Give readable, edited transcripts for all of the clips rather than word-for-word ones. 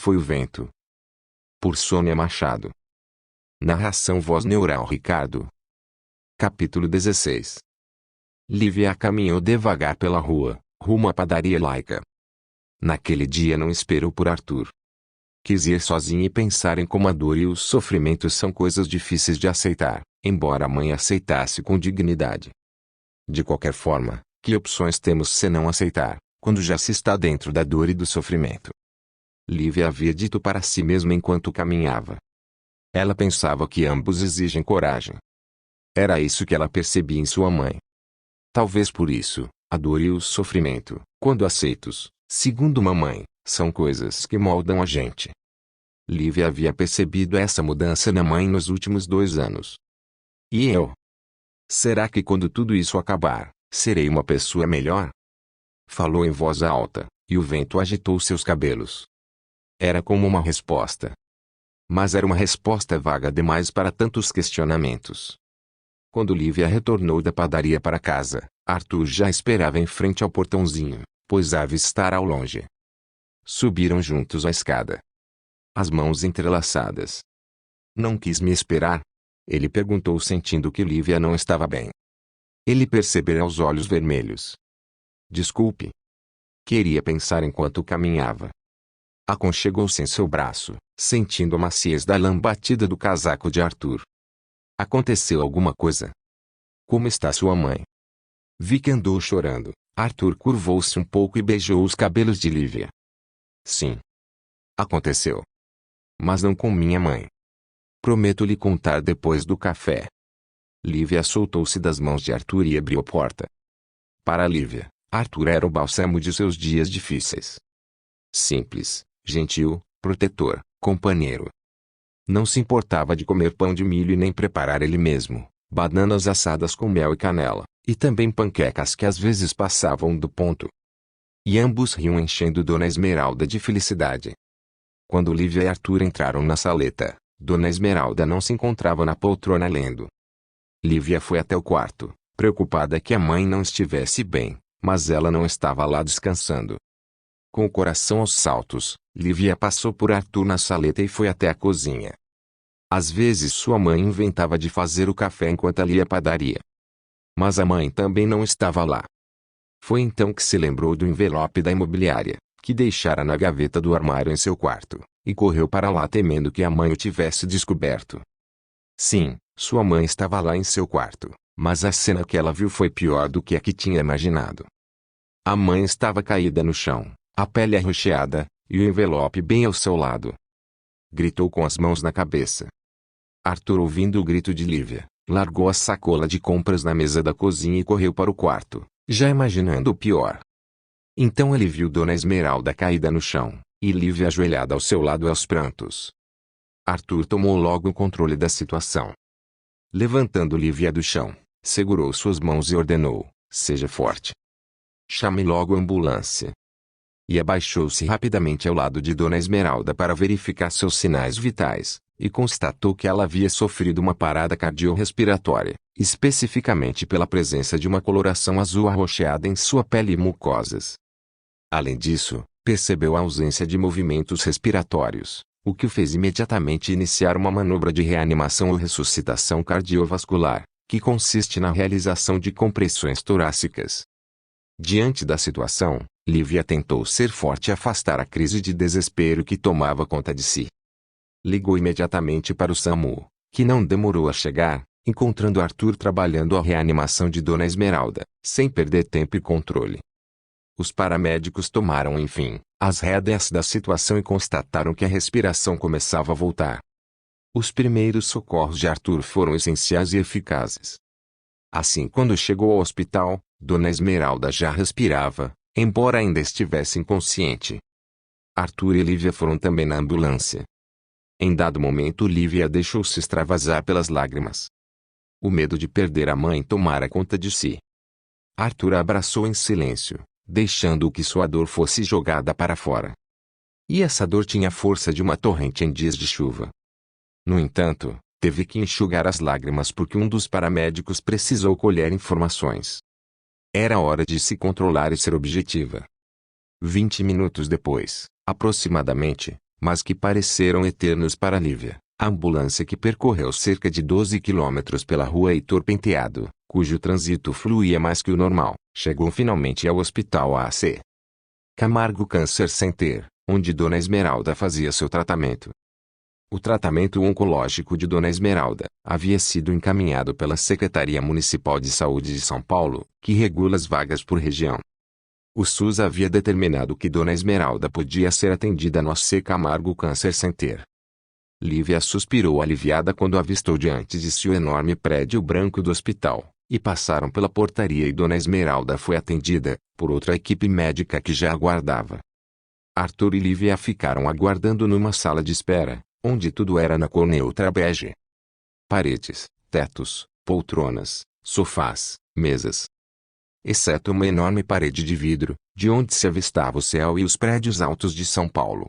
foi o vento. Por Sônia Machado. Narração voz neural Ricardo. Capítulo 16. Lívia caminhou devagar pela rua, rumo à padaria laica. Naquele dia não esperou por Arthur. Quis ir sozinha e pensar em como a dor e os sofrimentos são coisas difíceis de aceitar, embora a mãe aceitasse com dignidade. De qualquer forma, que opções temos se não aceitar, quando já se está dentro da dor e do sofrimento? Lívia havia dito para si mesma enquanto caminhava. Ela pensava que ambos exigem coragem. Era isso que ela percebia em sua mãe. Talvez por isso, a dor e o sofrimento, quando aceitos, segundo mamãe, são coisas que moldam a gente. Lívia havia percebido essa mudança na mãe nos últimos 2 anos. E eu? Será que quando tudo isso acabar, serei uma pessoa melhor? Falou em voz alta, e o vento agitou seus cabelos. Era como uma resposta. Mas era uma resposta vaga demais para tantos questionamentos. Quando Lívia retornou da padaria para casa, Arthur já esperava em frente ao portãozinho, pois a avistara ao longe. Subiram juntos a escada. As mãos entrelaçadas. Não quis me esperar? Ele perguntou sentindo que Lívia não estava bem. Ele percebera os olhos vermelhos. Desculpe. Queria pensar enquanto caminhava. Aconchegou-se em seu braço, sentindo a maciez da lã batida do casaco de Arthur. Aconteceu alguma coisa? Como está sua mãe? Vi que andou chorando. Arthur curvou-se um pouco e beijou os cabelos de Lívia. Sim. Aconteceu. Mas não com minha mãe. Prometo lhe contar depois do café. Lívia soltou-se das mãos de Arthur e abriu a porta. Para Lívia, Arthur era o bálsamo de seus dias difíceis. Simples, gentil, protetor, companheiro. Não se importava de comer pão de milho e nem preparar ele mesmo, bananas assadas com mel e canela, e também panquecas que às vezes passavam do ponto. E ambos riam enchendo Dona Esmeralda de felicidade. Quando Lívia e Arthur entraram na saleta, Dona Esmeralda não se encontrava na poltrona lendo. Lívia foi até o quarto, preocupada que a mãe não estivesse bem, mas ela não estava lá descansando. Com o coração aos saltos, Lívia passou por Arthur na saleta e foi até a cozinha. Às vezes sua mãe inventava de fazer o café enquanto ela ia à padaria. Mas a mãe também não estava lá. Foi então que se lembrou do envelope da imobiliária, que deixara na gaveta do armário em seu quarto, e correu para lá temendo que a mãe o tivesse descoberto. Sim, sua mãe estava lá em seu quarto, mas a cena que ela viu foi pior do que a que tinha imaginado. A mãe estava caída no chão, a pele arroxeada, e o envelope bem ao seu lado. Gritou com as mãos na cabeça. Arthur, ouvindo o grito de Lívia, largou a sacola de compras na mesa da cozinha e correu para o quarto, já imaginando o pior. Então ele viu Dona Esmeralda caída no chão, e Lívia ajoelhada ao seu lado aos prantos. Arthur tomou logo o controle da situação. Levantando Lívia do chão, segurou suas mãos e ordenou: seja forte. Chame logo a ambulância. E abaixou-se rapidamente ao lado de Dona Esmeralda para verificar seus sinais vitais, e constatou que ela havia sofrido uma parada cardiorrespiratória, especificamente pela presença de uma coloração azul arroxeada em sua pele e mucosas. Além disso, percebeu a ausência de movimentos respiratórios, o que o fez imediatamente iniciar uma manobra de reanimação ou ressuscitação cardiovascular, que consiste na realização de compressões torácicas. Diante da situação, Lívia tentou ser forte e afastar a crise de desespero que tomava conta de si. Ligou imediatamente para o SAMU, que não demorou a chegar, encontrando Arthur trabalhando a reanimação de Dona Esmeralda, sem perder tempo e controle. Os paramédicos tomaram, enfim, as rédeas da situação e constataram que a respiração começava a voltar. Os primeiros socorros de Arthur foram essenciais e eficazes. Assim, quando chegou ao hospital, Dona Esmeralda já respirava, embora ainda estivesse inconsciente. Arthur e Lívia foram também na ambulância. Em dado momento Lívia deixou-se extravasar pelas lágrimas. O medo de perder a mãe tomara conta de si. Arthur a abraçou em silêncio, deixando que sua dor fosse jogada para fora. E essa dor tinha a força de uma torrente em dias de chuva. No entanto, teve que enxugar as lágrimas porque um dos paramédicos precisou colher informações. Era hora de se controlar e ser objetiva. 20 minutos depois, aproximadamente, mas que pareceram eternos para Lívia. A ambulância, que percorreu cerca de 12 quilômetros pela rua Heitor Penteado, cujo trânsito fluía mais que o normal, chegou finalmente ao Hospital AC Camargo Cancer Center, onde Dona Esmeralda fazia seu tratamento. O tratamento oncológico de Dona Esmeralda havia sido encaminhado pela Secretaria Municipal de Saúde de São Paulo, que regula as vagas por região. O SUS havia determinado que Dona Esmeralda podia ser atendida no AC Camargo Cancer Center. Lívia suspirou aliviada quando avistou diante de si o enorme prédio branco do hospital, e passaram pela portaria e Dona Esmeralda foi atendida por outra equipe médica que já aguardava. Arthur e Lívia ficaram aguardando numa sala de espera, onde tudo era na cor neutra bege. Paredes, tetos, poltronas, sofás, mesas. Exceto uma enorme parede de vidro, de onde se avistava o céu e os prédios altos de São Paulo.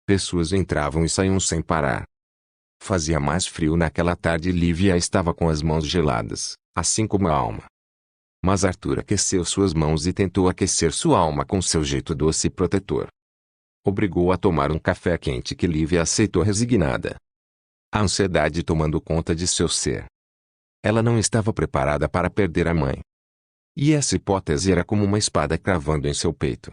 Pessoas entravam e saíam sem parar. Fazia mais frio naquela tarde e Lívia estava com as mãos geladas, assim como a alma. Mas Arthur aqueceu suas mãos e tentou aquecer sua alma com seu jeito doce e protetor. Obrigou-a a tomar um café quente que Lívia aceitou resignada. A ansiedade tomando conta de seu ser. Ela não estava preparada para perder a mãe. E essa hipótese era como uma espada cravando em seu peito.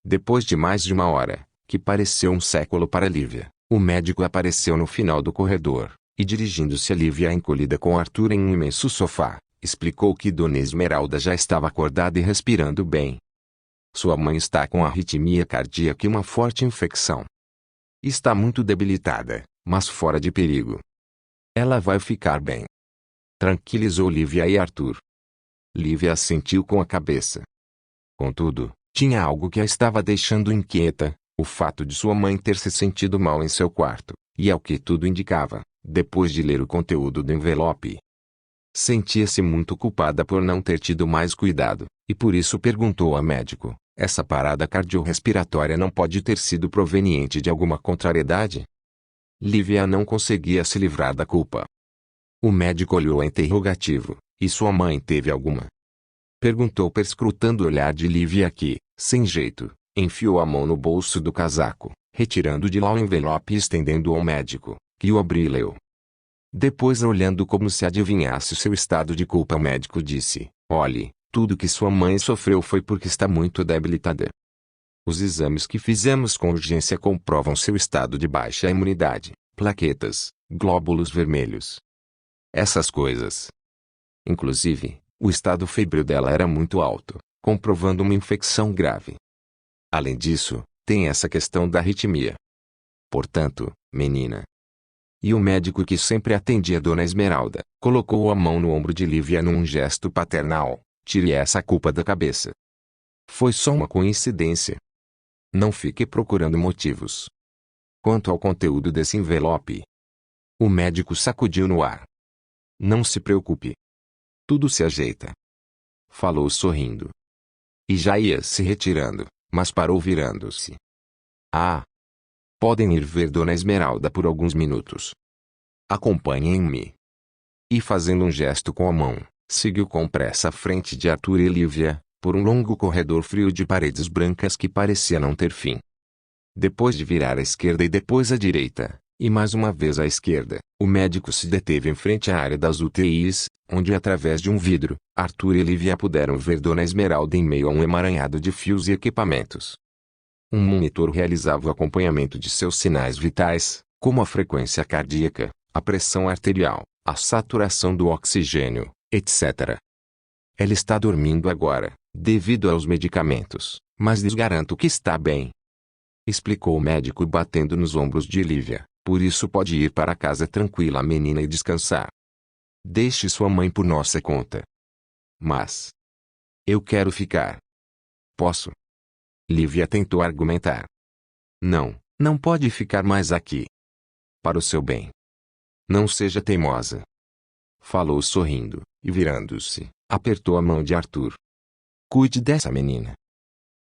Depois de mais de uma hora, que pareceu um século para Lívia, o médico apareceu no final do corredor, e dirigindo-se a Lívia encolhida com Arthur em um imenso sofá, explicou que Dona Esmeralda já estava acordada e respirando bem. Sua mãe está com arritmia cardíaca e uma forte infecção. Está muito debilitada, mas fora de perigo. Ela vai ficar bem. Tranquilizou Lívia e Arthur. Lívia assentiu com a cabeça. Contudo, tinha algo que a estava deixando inquieta. O fato de sua mãe ter se sentido mal em seu quarto, e ao que tudo indicava, depois de ler o conteúdo do envelope. Sentia-se muito culpada por não ter tido mais cuidado, e por isso perguntou ao médico: essa parada cardiorrespiratória não pode ter sido proveniente de alguma contrariedade? Lívia não conseguia se livrar da culpa. O médico olhou interrogativo: e sua mãe teve alguma? Perguntou perscrutando o olhar de Lívia que, sem jeito, enfiou a mão no bolso do casaco, retirando de lá o envelope e estendendo-o ao médico, que o abriu e leu. Depois, olhando como se adivinhasse seu estado de culpa, o médico disse: olhe, tudo que sua mãe sofreu foi porque está muito debilitada. Os exames que fizemos com urgência comprovam seu estado de baixa imunidade, plaquetas, glóbulos vermelhos. Essas coisas. Inclusive, o estado febril dela era muito alto, comprovando uma infecção grave. Além disso, tem essa questão da arritmia. Portanto, menina. E o médico, que sempre atendia Dona Esmeralda, colocou a mão no ombro de Lívia num gesto paternal: tire essa culpa da cabeça. Foi só uma coincidência. Não fique procurando motivos. Quanto ao conteúdo desse envelope, o médico sacudiu no ar. Não se preocupe. Tudo se ajeita. Falou sorrindo. E já ia se retirando, mas parou virando-se. Ah! Podem ir ver Dona Esmeralda por alguns minutos. Acompanhem-me. E fazendo um gesto com a mão, seguiu com pressa à frente de Arthur e Lívia, por um longo corredor frio de paredes brancas que parecia não ter fim. Depois de virar à esquerda e depois à direita, e mais uma vez à esquerda, o médico se deteve em frente à área das UTIs, onde, através de um vidro, Arthur e Lívia puderam ver Dona Esmeralda em meio a um emaranhado de fios e equipamentos. Um monitor realizava o acompanhamento de seus sinais vitais, como a frequência cardíaca, a pressão arterial, a saturação do oxigênio, etc. Ela está dormindo agora, devido aos medicamentos, mas lhes garanto que está bem. Explicou o médico batendo nos ombros de Lívia, por isso pode ir para casa tranquila, menina, e descansar. Deixe sua mãe por nossa conta. Mas eu quero ficar. Posso? Lívia tentou argumentar. Não, não pode ficar mais aqui. Para o seu bem. Não seja teimosa. Falou sorrindo, e virando-se, apertou a mão de Arthur. Cuide dessa menina.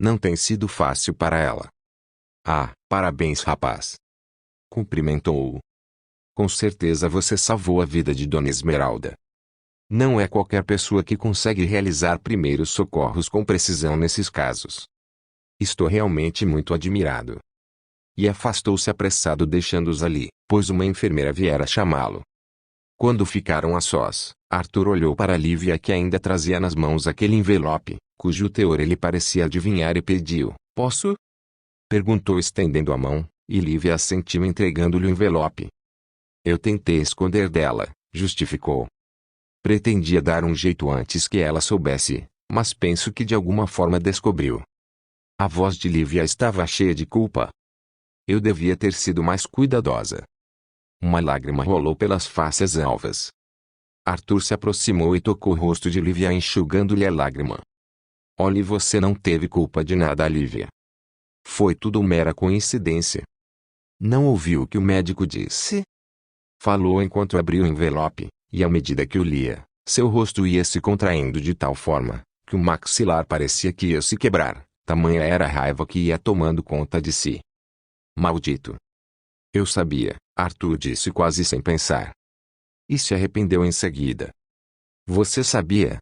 Não tem sido fácil para ela. Ah, parabéns, rapaz. Cumprimentou-o. Com certeza você salvou a vida de Dona Esmeralda. Não é qualquer pessoa que consegue realizar primeiros socorros com precisão nesses casos. Estou realmente muito admirado. e afastou-se apressado deixando-os ali, pois uma enfermeira viera chamá-lo. Quando ficaram a sós, Arthur olhou para Lívia que ainda trazia nas mãos aquele envelope, cujo teor ele parecia adivinhar e pediu: "Posso?" Perguntou estendendo a mão, e Lívia assentiu entregando-lhe o envelope. "Eu tentei esconder dela", justificou. "Pretendia dar um jeito antes que ela soubesse, mas penso que de alguma forma descobriu." A voz de Lívia estava cheia de culpa. "Eu devia ter sido mais cuidadosa." Uma lágrima rolou pelas faces alvas. Arthur se aproximou e tocou o rosto de Lívia enxugando-lhe a lágrima. "Olhe, você não teve culpa de nada, Lívia. Foi tudo mera coincidência." "Não ouviu o que o médico disse?" Falou enquanto abria o envelope, e à medida que o lia, seu rosto ia se contraindo de tal forma, que o maxilar parecia que ia se quebrar, tamanha era a raiva que ia tomando conta de si. "Maldito!" "Eu sabia", Arthur disse quase sem pensar. E se arrependeu em seguida. "Você sabia?"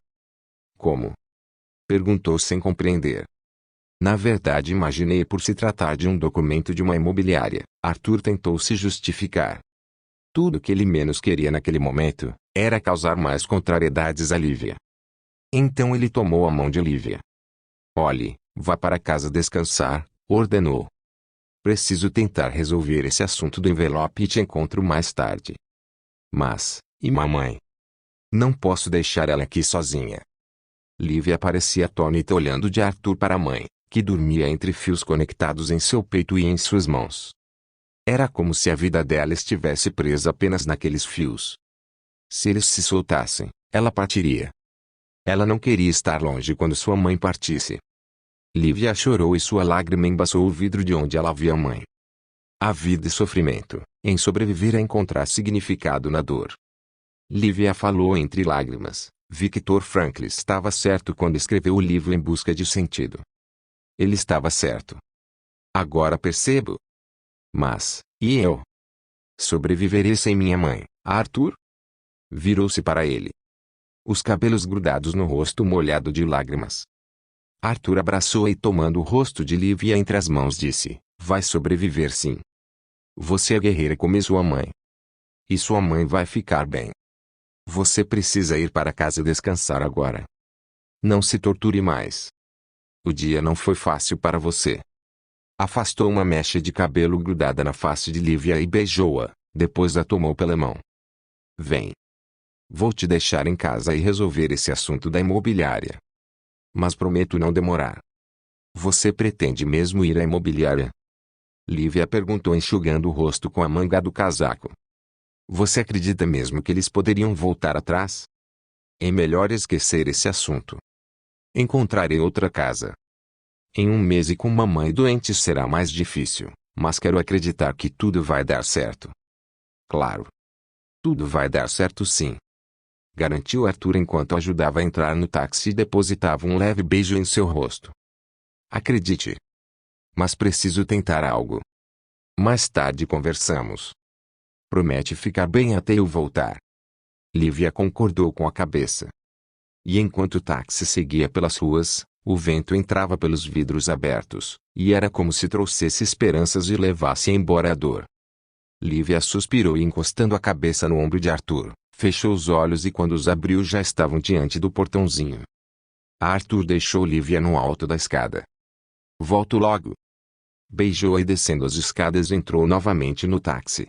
"Como?" perguntou sem compreender. "Na verdade, imaginei por se tratar de um documento de uma imobiliária." Arthur tentou se justificar. Tudo que ele menos queria naquele momento era causar mais contrariedades a Lívia. Então ele tomou a mão de Lívia. "Olhe, vá para casa descansar", ordenou. "Preciso tentar resolver esse assunto do envelope e te encontro mais tarde." "Mas, e mamãe? Não posso deixar ela aqui sozinha." Lívia parecia atônita olhando de Arthur para a mãe, que dormia entre fios conectados em seu peito e em suas mãos. Era como se a vida dela estivesse presa apenas naqueles fios. Se eles se soltassem, ela partiria. Ela não queria estar longe quando sua mãe partisse. Lívia chorou e sua lágrima embaçou o vidro de onde ela via a mãe. A vida e sofrimento, em sobreviver a encontrar significado na dor. Lívia falou entre lágrimas. Viktor Frankl estava certo quando escreveu o livro Em Busca de Sentido. Ele estava certo. Agora percebo. Mas, e eu? Sobreviverei sem minha mãe, Arthur? Virou-se para ele. Os cabelos grudados no rosto molhado de lágrimas. Arthur abraçou-a e tomando o rosto de Lívia entre as mãos disse: "Vai sobreviver sim. Você é guerreira como sua mãe. E sua mãe vai ficar bem. Você precisa ir para casa descansar agora. Não se torture mais. O dia não foi fácil para você." Afastou uma mecha de cabelo grudada na face de Lívia e beijou-a, depois a tomou pela mão. "Vem. Vou te deixar em casa e resolver esse assunto da imobiliária. Mas prometo não demorar." "Você pretende mesmo ir à imobiliária?" Lívia perguntou enxugando o rosto com a manga do casaco. "Você acredita mesmo que eles poderiam voltar atrás? É melhor esquecer esse assunto. Encontrarei outra casa. Em um mês e com mamãe doente será mais difícil, mas quero acreditar que tudo vai dar certo." "Claro. Tudo vai dar certo sim," garantiu Arthur enquanto ajudava a entrar no táxi e depositava um leve beijo em seu rosto. "Acredite. Mas preciso tentar algo. Mais tarde conversamos. Promete ficar bem até eu voltar?" Lívia concordou com a cabeça. E enquanto o táxi seguia pelas ruas, o vento entrava pelos vidros abertos, e era como se trouxesse esperanças e levasse embora a dor. Lívia suspirou e encostando a cabeça no ombro de Arthur, fechou os olhos e quando os abriu já estavam diante do portãozinho. Arthur deixou Lívia no alto da escada. "Volto logo." Beijou-a e descendo as escadas entrou novamente no táxi.